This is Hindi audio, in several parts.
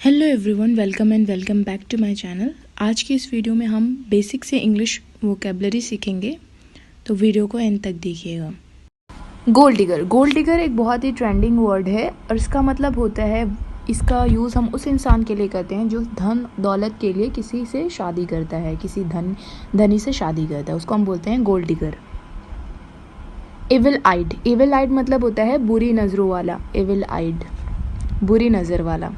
Hello everyone, welcome and welcome back to my channel. आज की इस वीडियो में हम बेसिक से इंग्लिश वोकेबलरी सीखेंगे, तो वीडियो को एंड तक देखिएगा। Gold digger. गोल्ड डिगर एक बहुत ही ट्रेंडिंग वर्ड है और इसका मतलब होता है, इसका यूज़ हम उस इंसान के लिए करते हैं जो धन दौलत के लिए किसी से शादी करता है, किसी धनी से शादी करता है, उसको हम बोलते हैं गोल्ड डिगर। एविल आइड। एविल आइड मतलब होता है बुरी नज़रों वाला। एविल आइड, बुरी नज़र वाला।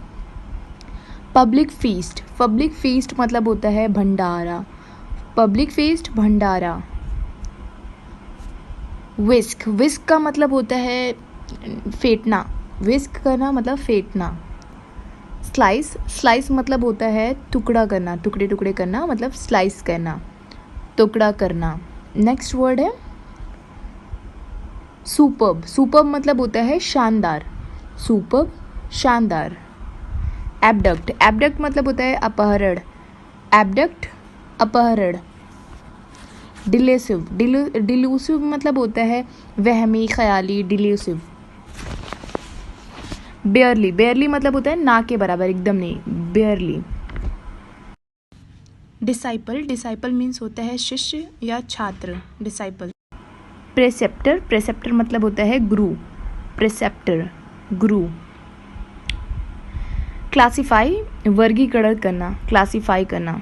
Public feast. पब्लिक फीस्ट मतलब होता है भंडारा। पब्लिक फीस्ट, भंडारा। विस्क। विस्क का मतलब होता है फेंटना। विस्क करना मतलब फेंटना। स्लाइस। स्लाइस मतलब होता है टुकड़ा करना, टुकड़े टुकड़े करना, मतलब स्लाइस करना, टुकड़ा करना। नेक्स्ट वर्ड है सुपर्ब। सुपर्ब मतलब होता है शानदार। सुपर्ब, शानदार। एबडक्ट। एबडक्ट मतलब होता है अपहरण। एबडक्ट, अपहरण। डिल्यूसिव। डिल्यूसिव मतलब होता है वहमी, ख्याली, डिल्यूसिव। बेयरली। बेयरली मतलब होता है ना के बराबर, एकदम नहीं, बेयरली। डिसाइपल। डिसाइपल मीन्स होता है शिष्य या छात्र, डिसाइपल। प्रेसेप्टर। प्रेसेप्टर मतलब होता है गुरु। प्रेसेप्टर, गुरु। क्लासीफाई, वर्गीकरण करना, क्लासीफाई करना।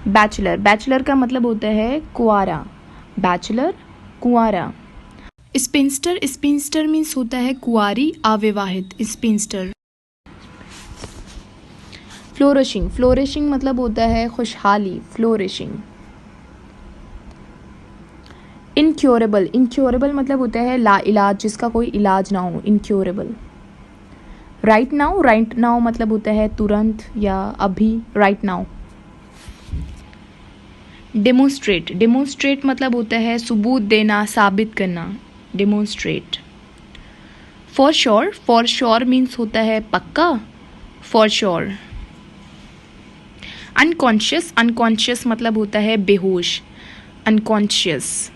बैचलर। बैचलर का मतलब होता है कुंवारा। बैचलर, कुंवारा। स्पिंस्टर। स्पिंस्टर मीन्स होता है कुंवारी, अविवाहित, स्पिंस्टर। फ्लोरिशिंग। फ्लोरिशिंग मतलब होता है खुशहाली, फ्लोरिशिंग। इनक्योरेबल। इनक्योरेबल मतलब होता है लाइलाज, जिसका कोई इलाज ना हो, incurable. Right now. Right now मतलब होता है तुरंत या अभी, राइट नाउ। डेमोन्स्ट्रेट। डेमोन्स्ट्रेट मतलब होता है सबूत देना, साबित करना, demonstrate. For sure. For sure means होता है पक्का, फॉर श्योर। अनकॉन्शियस। अनकॉन्शियस मतलब होता है बेहोश, अनकॉन्शियस।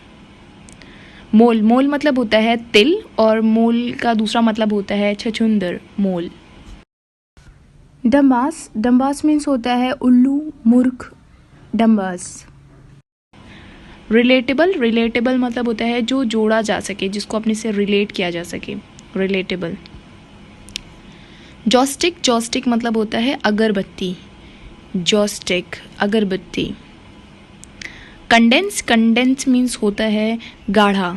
मोल। मोल मतलब होता है तिल, और मोल का दूसरा मतलब होता है छछूंदर, मोल। डम्बास। डम्बास मीन्स होता है उल्लू, मूर्ख, डम्बास। रिलेटेबल। रिलेटेबल मतलब होता है जो जोड़ा जा सके, जिसको अपने से रिलेट किया जा सके, रिलेटेबल। जॉस्टिक। जॉस्टिक मतलब होता है अगरबत्ती, जॉस्टिक, अगरबत्ती। कंडेंस। कंडेंस मीन्स होता है गाढ़ा,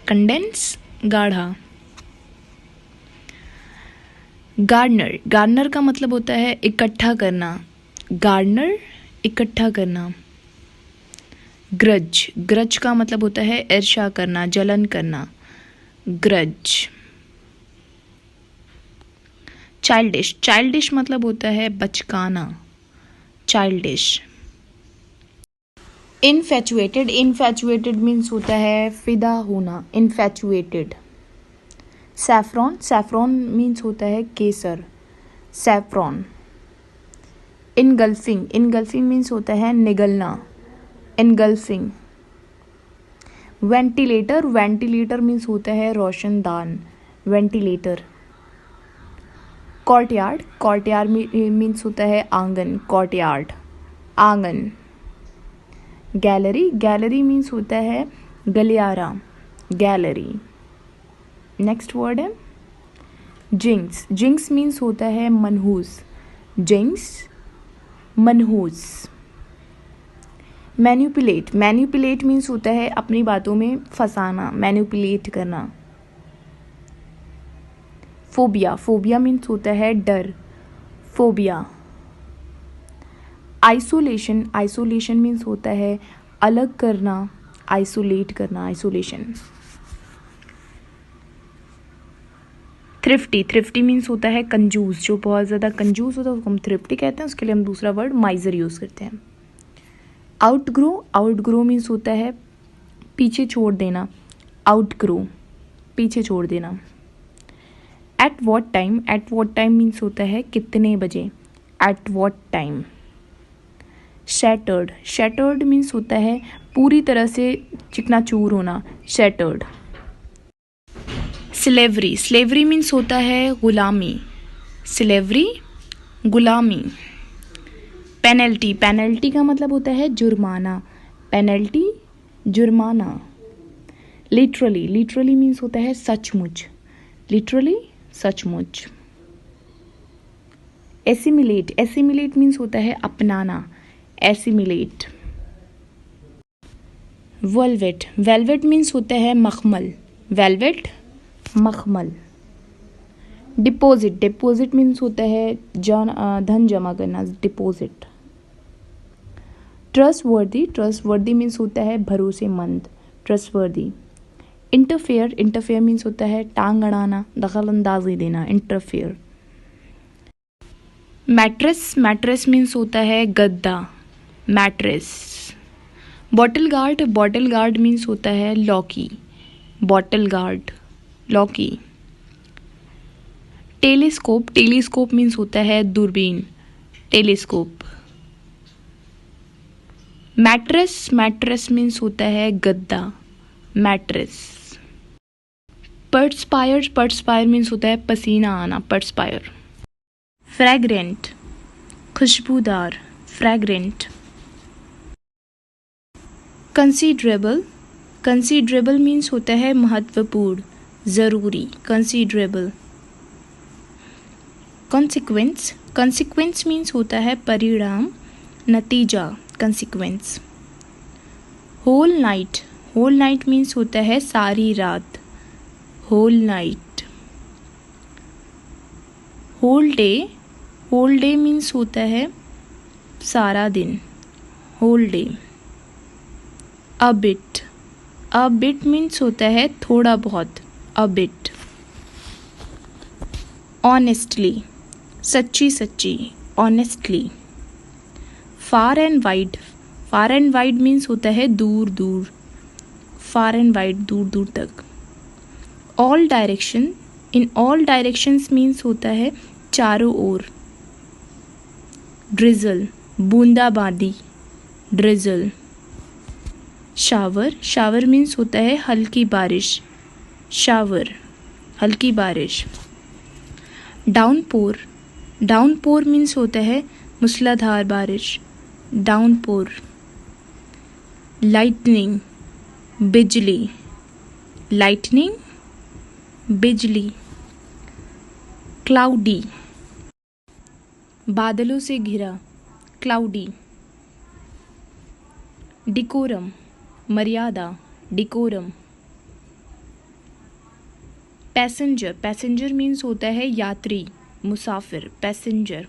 कंडेंस, गाढ़ा। गार्डनर। गार्डनर का मतलब होता है इकट्ठा करना, गार्डनर, इकट्ठा करना। ग्रज। ग्रज का मतलब होता है ईर्ष्या करना, जलन करना, ग्रज। चाइल्डिश। चाइल्डिश मतलब होता है बचकाना, चाइल्डिश। इनफैचुएटेड। इनफैचुएटेड मीन्स होता है फिदा होना, इनफैचुएटेड। सैफरॉन। सैफरॉन मीन्स होता है केसर, सैफरॉन। इनगल्फिंग। इनगल्फिंग मीन्स होता है निगलना, इनगल्फिंग। वेंटिलेटर। वेंटिलेटर मीन्स होता है रोशनदान, वेंटिलेटर। कॉर्टयार्ड। कॉर्टयार्ड मीन्स होता है आंगन, कॉर्टयार्ड, आंगन। गैलरी। गैलरी मीन्स होता है गलियारा, गैलरी। नेक्स्ट वर्ड है जिंक्स। जिंक्स मीन्स होता है मनहूस, जिंक्स, मनहूस। मैन्युपुलेट। मैन्युपुलेट मीन्स होता है अपनी बातों में फंसाना, मैन्युपुलेट करना। फोबिया। फोबिया मीन्स होता है डर, फोबिया। आइसोलेशन। आइसोलेशन मीन्स होता है अलग करना, आइसोलेट करना, आइसोलेशन। थ्रिफ्टी। थ्रिफ्टी मीन्स होता है कंजूस, जो बहुत ज़्यादा कंजूस होता है उसको हम थ्रिफ्टी कहते हैं, उसके लिए हम दूसरा वर्ड माइजर यूज़ करते हैं। आउटग्रो। आउटग्रो मीन्स होता है पीछे छोड़ देना, आउटग्रो, पीछे छोड़ देना। At what time. At what time means होता है कितने बजे, at what time. Shattered. Shattered means होता है पूरी तरह से चिकनाचूर होना, शैटर्ड। स्लेवरी। स्लेवरी मीन्स होता है गुलामी, स्लेवरी, गुलामी। पेनल्टी, पेनल्टी का मतलब होता है जुर्माना, पेनल्टी जुर्माना। लिटरली, लिटरली मीन्स होता है सचमुच, लिटरली सचमुच। एसिमिलेट, एसिमिलेट मीन्स होता है अपनाना, एसिमिलेट। वेलवेट, वेलवेट मीन्स होता है मखमल, वेलवेट मखमल। डिपॉजिट, डिपॉजिट मीन्स होता है धन जमा करना, डिपॉजिट। ट्रस्टवर्दी, ट्रस्टवर्दी मीन्स होता है भरोसेमंद, ट्रस्टवर्दी। इंटरफेयर, इंटरफेयर मीन्स होता है टांग अड़ाना, दखल अंदाजी देना, इंटरफेयर। मैट्रेस, मैट्रेस मीन्स होता है गद्दा, mattress. Bottle gourd, bottle gourd means होता है लौकी, बॉटल गार्ड, लौकी। टेलीस्कोप, टेलीस्कोप मीन्स होता है दूरबीन, टेलीस्कोप। मैट्रेस, मैट्रेस मीन्स होता है गद्दा, मैट्रेस। पर्सपायर, पर्सपायर मीन्स होता है पसीना आना, पर्सपायर। फ्रैग्रेंट, खुशबूदार, फ्रैग्रेंट। कंसीडरेबल, कंसीडरेबल मीन्स होता है महत्वपूर्ण, ज़रूरी, कंसीडरेबल। कॉन्सिक्वेंस, कॉन्सिक्वेंस मीन्स होता है परिणाम, नतीजा, consequence. Whole night, whole night means होता है सारी रात, whole night. Whole day, whole day means होता है सारा दिन, whole day. A bit, a bit means होता है थोड़ा बहुत, अ बिट। ऑनेस्टली, सच्ची सच्ची, honestly. Far and wide, far and wide means होता है दूर दूर, फार एंड वाइड, दूर दूर तक। All direction, in all directions means होता है चारों ओर। ड्रिजल, बूंदाबांदी, ड्रिजल। शावर, शावर मीन्स होता है हल्की बारिश, शावर, हल्की बारिश। डाउनपोर, डाउनपोर मीन्स होता है मूसलाधार बारिश, डाउनपोर। लाइटनिंग, बिजली, लाइटनिंग, बिजली। क्लाउडी, बादलों से घिरा, क्लाउडी। डिकोरम, मर्यादा, डिकोरम। पैसेंजर, पैसेंजर मीन्स होता है यात्री, मुसाफिर, पैसेंजर।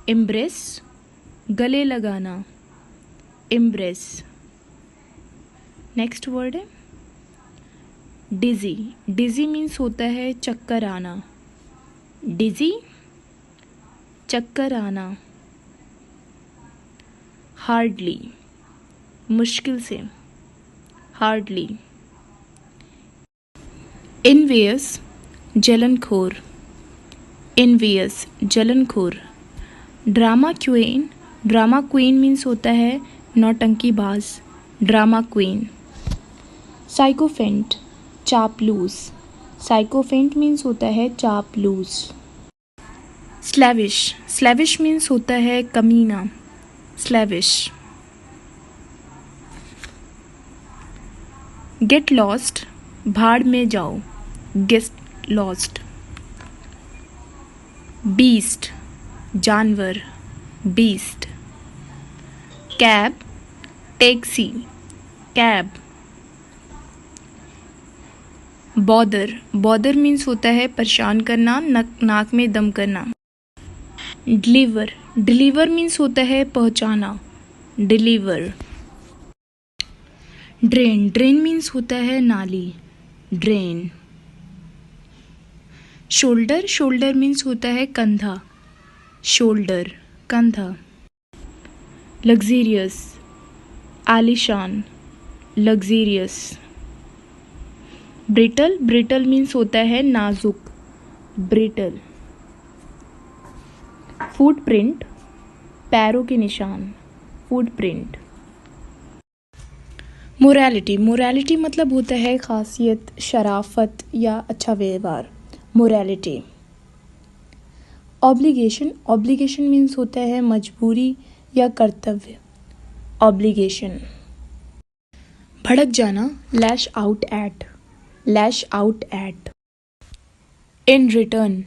एम्ब्रेस, गले लगाना, एम्ब्रेस। नेक्स्ट वर्ड है डिजी, डिजी मीन्स होता है चक्कर आना, डिजी, चक्कर आना। हार्डली, मुश्किल से, हार्डली। इनवियस, जलनखोर, इनवियस, जलनखोर। Drama queen, drama queen means होता है नौटंकीबाज, ड्रामा क्वीन। साइकोफेंट, चापलूस, साइकोफेंट मीन्स होता है चापलूस। स्लैविश, स्लैविश मीन्स होता है कमीना, स्लैविश। गेट लॉस्ट, भाड़ में जाओ, गेट लॉस्ट। बीस्ट, जानवर, beast. Cab, taxi, cab. Bother, bother means होता है परेशान करना, नाक में दम करना। डिलीवर, डिलीवर मीन्स होता है पहुंचाना, डिलीवर। ड्रेन, ड्रेन मीन्स होता है नाली, ड्रेन। शोल्डर, शोल्डर मीन्स होता है कंधा, शोल्डर, कंधा। लग्जीरियस, आलीशान, लग्जीरियस। ब्रिटल, ब्रिटल मीन्स होता है नाजुक, ब्रिटल। फुटप्रिंट, पैरों के निशान, फुटप्रिंट। मोरालिटी, मोरालिटी मतलब होता है खासियत, शराफत या अच्छा व्यवहार, मोरालिटी। ऑब्लिगेशन, ऑब्लिगेशन मीन्स होता है मजबूरी या कर्तव्य, ऑब्लिगेशन। भड़क जाना, lash out at, lash out at. In return,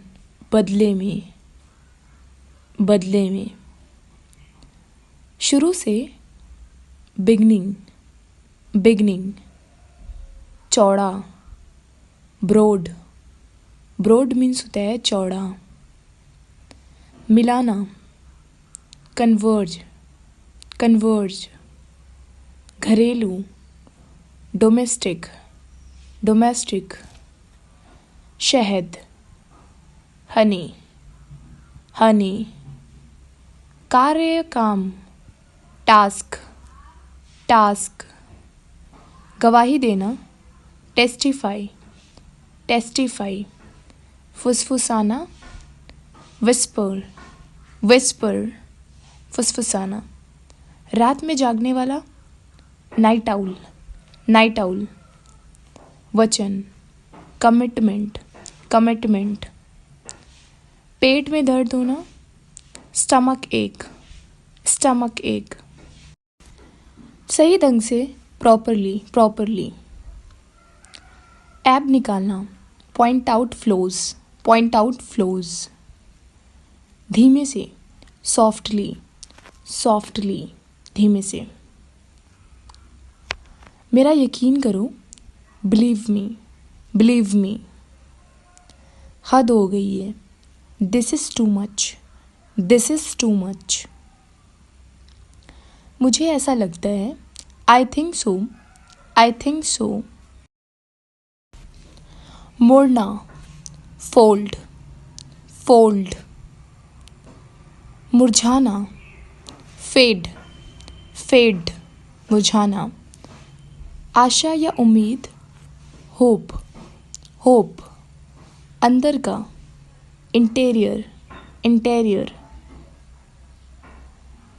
बदले में, बदले में। शुरू से, बिगनिंग, बिगनिंग। चौड़ा, ब्रॉड, ब्रॉड मीन्स होता है चौड़ा। मिलाना, कन्वर्ज, कन्वर्ज। घरेलू, डोमेस्टिक, डोमेस्टिक। शहद, हनी, हनी। कार्य, काम, टास्क, टास्क। गवाही देना, टेस्टिफाई, टेस्टिफाई। फुसफुसाना, विस्पर, विस्पर। फुसफुसाना। रात में जागने वाला, नाइट आउल, नाइट आउल। वचन, कमिटमेंट, कमिटमेंट। पेट में दर्द होना, स्टमक एक, स्टमक एक। सही ढंग से, प्रॉपरली, प्रॉपरली। ऐब निकालना, point out flows, point out flows. धीमे से, सॉफ्टली, सॉफ्टली। धीमे से। मेरा यकीन करो, बिलीव मी, बिलीव मी। हद हो गई है, this is too much, this is too much. मुझे ऐसा लगता है, I think so, I think so. मोड़ना, फोल्ड, फोल्ड। मुरझाना, फेड, फेड। मुरझाना। आशा या उम्मीद, होप, होप। अंदर का, इंटीरियर, इंटीरियर।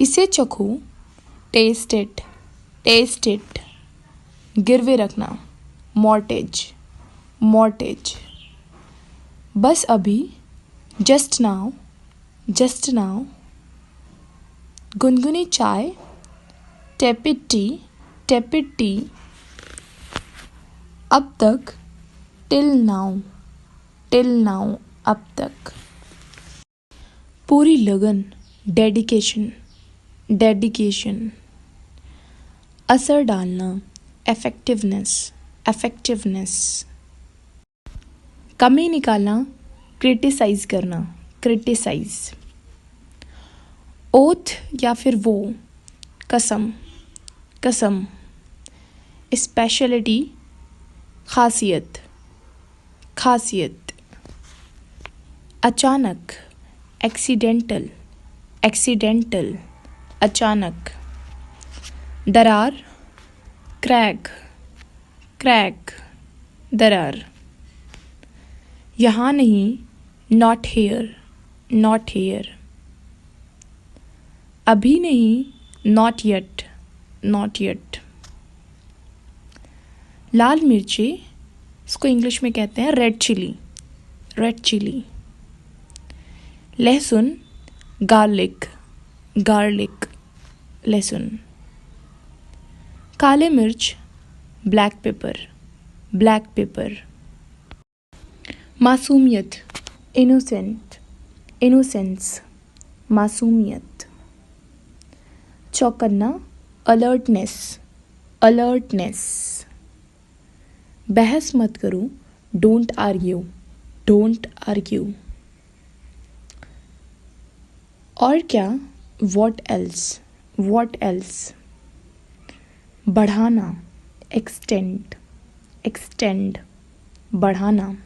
इसे चखो, टेस्ट इट, टेस्ट इट। गिरवे रखना, मॉर्टेज, मॉर्टेज। बस अभी, जस्ट नाउ, जस्ट नाउ। गुनगुनी चाय, टेपिड टी, टेपिड टी। अब तक, टिल नाउ, टिल नाउ। अब तक। पूरी लगन, डेडिकेशन, डेडिकेशन। असर डालना, इफेक्टिवनेस, इफेक्टिवनेस। कमी निकालना, क्रिटिसाइज करना, क्रिटिसाइज। ओथ या फिर वो, कसम, कसम। स्पेशलिटी, खासियत, खासियत। अचानक, एक्सीडेंटल, एक्सीडेंटल। अचानक। दरार, क्रैक, क्रैक। दरार। यहाँ नहीं, नॉट हेयर, नॉट हेयर। अभी नहीं, नॉट येट, नॉट येट। लाल मिर्ची, इसको इंग्लिश में कहते हैं रेड चिली, रेड चिली। लहसुन, गार्लिक, गार्लिक। लहसुन। काले मिर्च, ब्लैक पेपर, ब्लैक पेपर। मासूमियत, इनोसेंट, इनोसेंस। मासूमियत। चौकन्ना, अलर्टनेस, अलर्टनेस। बहस मत करो, डोंट आर्ग्यू, डोंट आर्ग्यू। और क्या, व्हाट एल्स, व्हाट एल्स। बढ़ाना, एक्सटेंड, एक्सटेंड। बढ़ाना।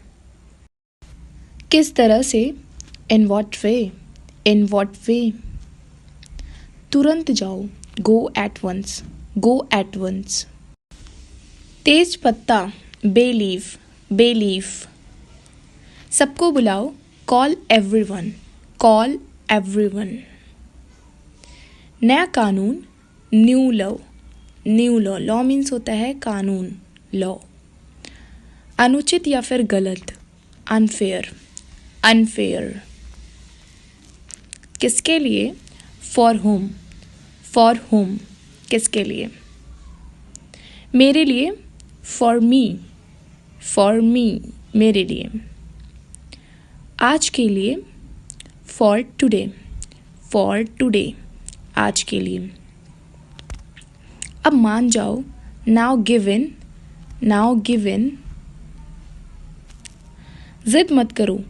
किस तरह से, in what way, in what way. तुरंत जाओ, go at once, go at once. तेज पत्ता, बे लीफ, बे लीफ। सबको बुलाओ, कॉल एवरीवन, कॉल एवरीवन। नया कानून, new law, new law. Law means होता है कानून, लॉ। अनुचित या फिर गलत, अनफेयर, अनफेयर। किसके लिए? फॉर होम, फॉर होम, किसके लिए? मेरे लिए, फॉर मी, फॉर मी, मेरे लिए। आज के लिए, फॉर टुडे, फॉर टुडे, आज के लिए। अब मान जाओ, now give in, now give in. जिद मत करो,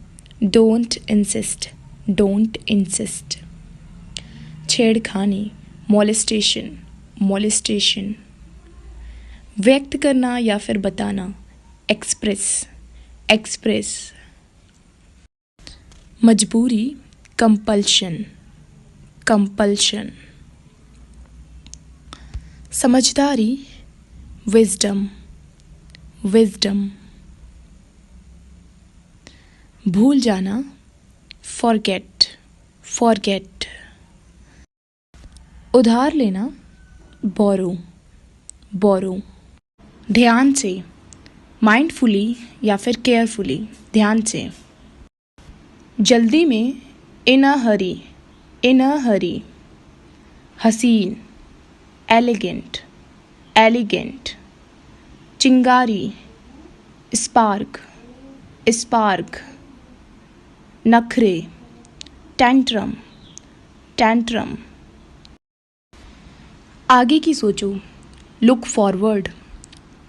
डोंट इंसिस्ट, डोंट इंसिस्ट। छेड़खानी, मोलेस्टेशन, मोलेस्टेशन। व्यक्त करना या फिर बताना, एक्सप्रेस, एक्सप्रेस। मजबूरी, कंपल्शन, कंपल्शन। समझदारी, विजडम, विजडम। भूल जाना, फॉरगेट, फॉरगेट। उधार लेना, बोरो, बोरो। ध्यान से, माइंडफुली या फिर केयरफुली, ध्यान से। जल्दी में, इन अ हरी, इन अ हरी। हसीन, एलिगेंट, एलिगेंट। चिंगारी, स्पार्क, स्पार्क। नखरे, टेंट्रम, टेंट्रम। आगे की सोचो, लुक फॉरवर्ड,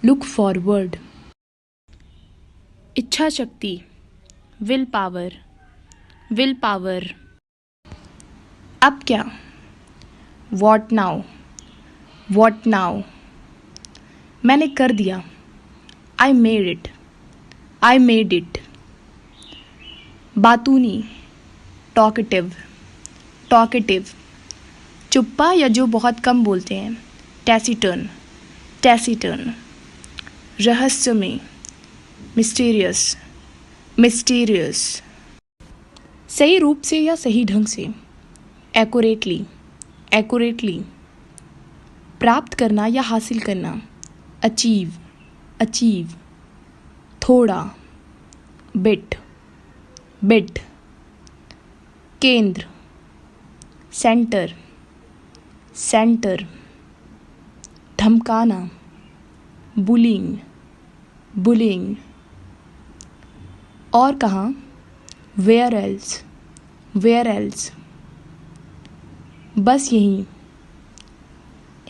लुक फॉरवर्ड। इच्छा शक्ति, विल पावर, विल पावर। अब क्या? What now, what now. मैंने कर दिया, I made it, I made it. बातूनी, टॉकेटिव, टॉकेटिव। चुप्पा या जो बहुत कम बोलते हैं, टैसिटर्न, टैसिटर्न। रहस्यमय, मिस्टीरियस, मिस्टीरियस। सही रूप से या सही ढंग से, एक्यूरेटली, एक्यूरेटली। प्राप्त करना या हासिल करना, अचीव, अचीव। थोड़ा, बिट, बिट। केंद्र, सेंटर, सेंटर। धमकाना, बुलिंग, बुलिंग। और कहाँ? Where else, where else. बस यहीं,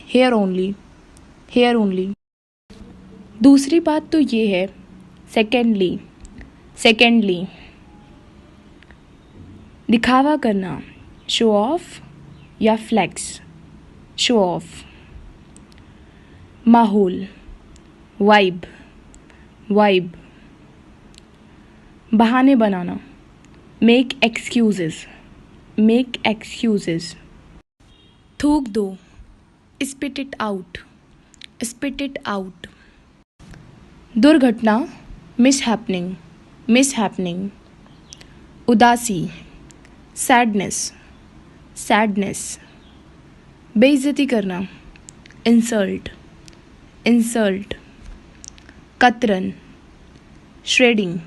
हेयर ओनली, हेयर ओनली। दूसरी बात तो ये है, सेकेंडली, सेकेंडली। दिखावा करना, शो ऑफ या फ्लेक्स, शो ऑफ। माहौल, वाइब, वाइब। बहाने बनाना, मेक एक्सक्यूजेस, मेक एक्सक्यूजेस। थूक दो, spit it out, spit it out. दुर्घटना, मिस हैपनिंग, मिस हैपनिंग। उदासी, सैडनेस, सैडनेस। बेइज्जती करना, इंसल्ट, इंसल्ट। कतरन, श्रेडिंग,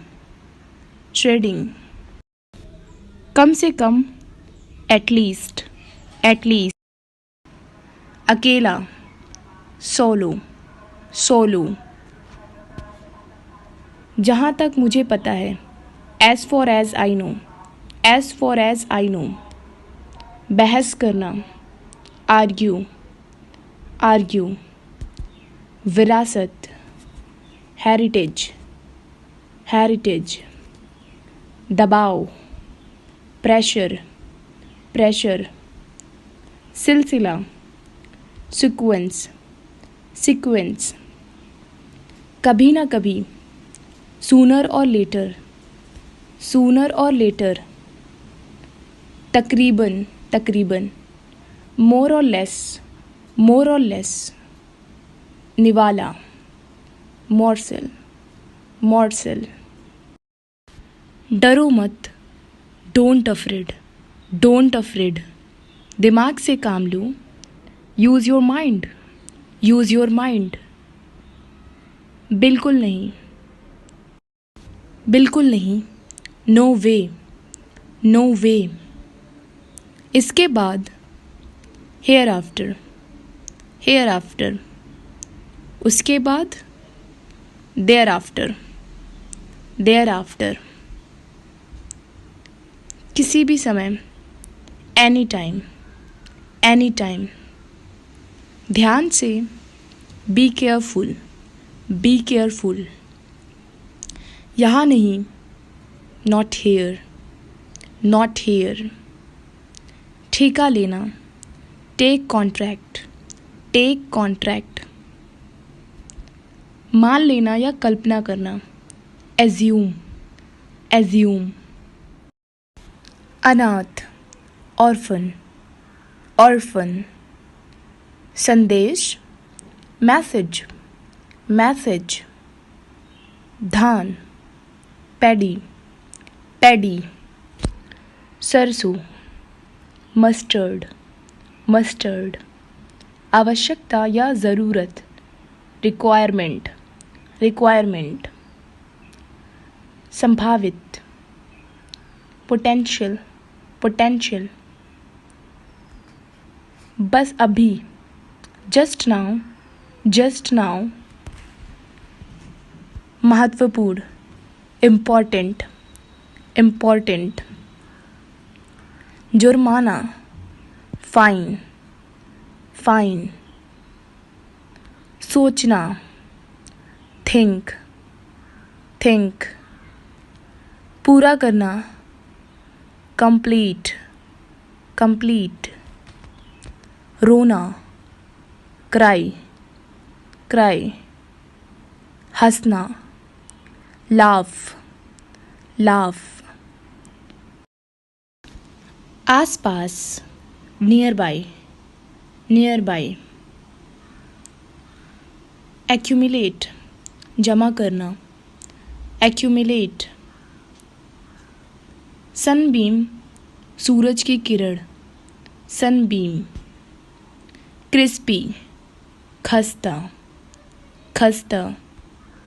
श्रेडिंग। कम से कम, एटलीस्ट, एटलीस्ट। अकेला, सोलो, सोलो। जहाँ तक मुझे पता है, as far as I know, as far as I know. बहस करना, आर्ग्यू, आर्ग्यू। विरासत, हेरिटेज, हेरिटेज। दबाव, प्रेशर, प्रेशर। सिलसिला, सीक्वेंस, सीक्वेंस। कभी ना कभी, सूनर और लेटर, सूनर और लेटर। तकरीबन, तकरीबन। मोर और लेस, मोर और लेस। निवाला, मॉर्सल, मॉर्सल। डरो मत, डोंट अफ्रेड, डोंट अफ्रेड। दिमाग से काम लो, use your mind, use your mind. बिल्कुल नहीं, बिल्कुल नहीं, नो वे, नो वे। इसके बाद हेयर आफ्टर, हेयर आफ्टर, उसके बाद देयर आफ्टर, देयर आफ्टर, किसी भी समय, एनी टाइम, एनी टाइम, ध्यान से, बी केयरफुल, बी केयरफुल, यहाँ नहीं, नॉट हेयर, नॉट हेयर, ठेका लेना, टेक कॉन्ट्रैक्ट, टेक कॉन्ट्रैक्ट, मान लेना या कल्पना करना, एज्यूम, एज्यूम, अनाथ, ऑर्फन, ऑर्फन, संदेश, मैसेज, मैसेज, धान, पैडी, पैडी, सरसों, मस्टर्ड, मस्टर्ड, आवश्यकता या ज़रूरत, रिक्वायरमेंट, रिक्वायरमेंट, संभावित, पोटेंशियल, पोटेंशियल, बस अभी, जस्ट नाउ, जस्ट नाउ, महत्वपूर्ण, इम्पॉर्टेंट, इम्पॉर्टेंट, जुर्माना, फाइन, फाइन, सोचना, थिंक, थिंक, पूरा करना, कंप्लीट, कंप्लीट, रोना, क्राई, क्राई, हंसना, लाफ, लाफ, आसपास, near by, near by, accumulate, जमा करना, एक्यूमुलेट, सनबीम, सूरज की किरण, सनबीम, क्रिस्पी, खस्ता, खस्ता,